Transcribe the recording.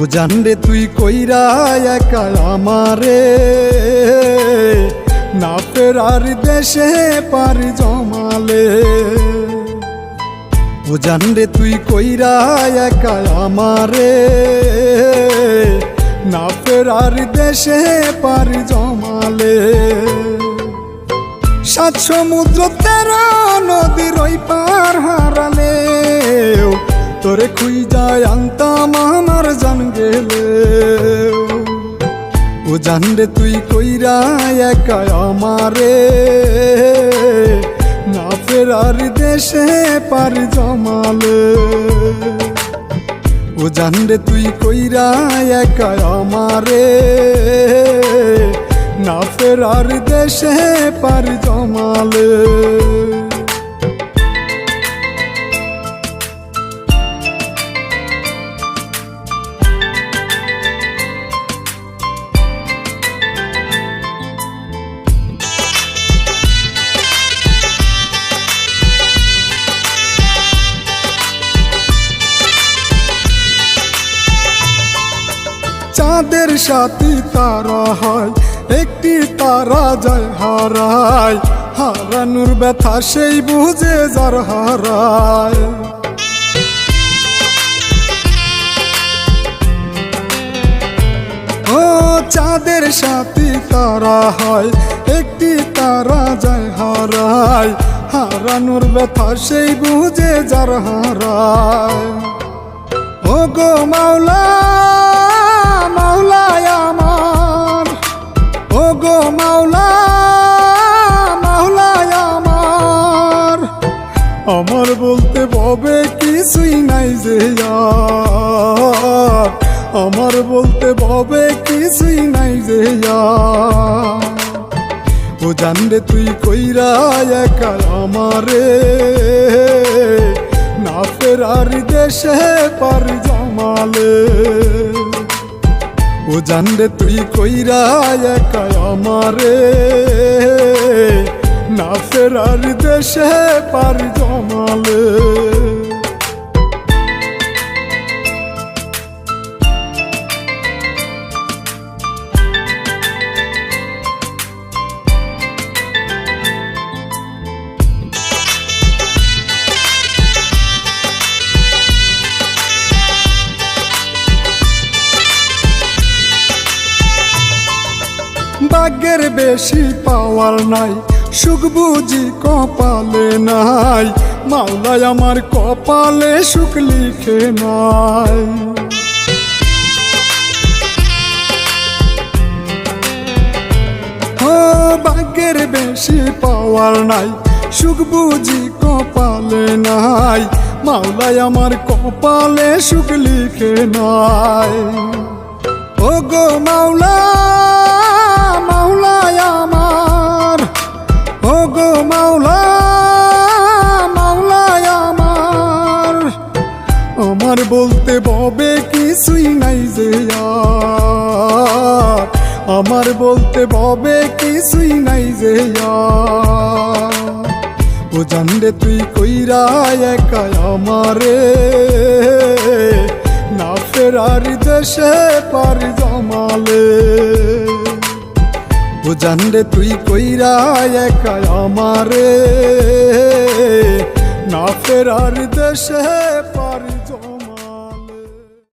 বুঝান রে তুই কইরা একা আমারে, না ফেরার দেশে পারি জমালে। বুঝান রে তুই কইরা একা আমারে, না ফেরার দেশে পারি জমালে। সাত সমুদ্র 13 নদীর ওই পার হারালে, তোরে খুঁজায় আনতাম আমার জান গেলে। ও জান রে তুই কইরা একা আমারে, না ফেরার দেশে পারি জমালে। ও জান রে তুই কইরা একা আমারে, না ফেরার দেশে পারি জমালে। চাঁদের সাথী তারা হয়, একটি তারা যায় হারায়। হারানোর ব্যথা সেই বুঝে যার হারায়। ও চাঁদের সাথী তারা হয়, একটি তারা যায় হারায়। হারানোর ব্যথা সেই বুঝে যার হারায়। ও গো মাওলা মাওলায় আমার, ও গো মাওলা মাওলায় আমার। আমার বলতে ভবে কিছুই নাই যে আর, আমার বলতে ভবে কিছুই নাই যে আর। ও জান রে তুই কইরা একা আমারে, না ফেরার দেশে পারি জমালে। ও জান রে তুই কইরা একা আমারে, না ফেরার দেশে পারি জমালে। ভাগ্যের বেশি পাওয়ার নাই, সুখ বুঝি কপালে নাই। মাওলায় আমার কপালে সুখ লিখে নাই। ও ভাগ্যের বেশি পাওয়ার নাই, সুখ বুঝি কপালে নাই। মাওলায় আমার কপালে সুখ লিখে নাই। ও গো মাওলা মাওলায় আমার, ও গো মাওলা মাওলায় আমার। আমার বলতে ভবে কিছুই নাই যে আর, আমার বলতে ভবে কিছুই নাই যে আর। ও জান রে তুই কইরা একা আমারে, না ফেরার দেশে পারি জমালে। ও জান রে তুই কইরা একা আমারে, না ফেরার দেশে পারি জমালে।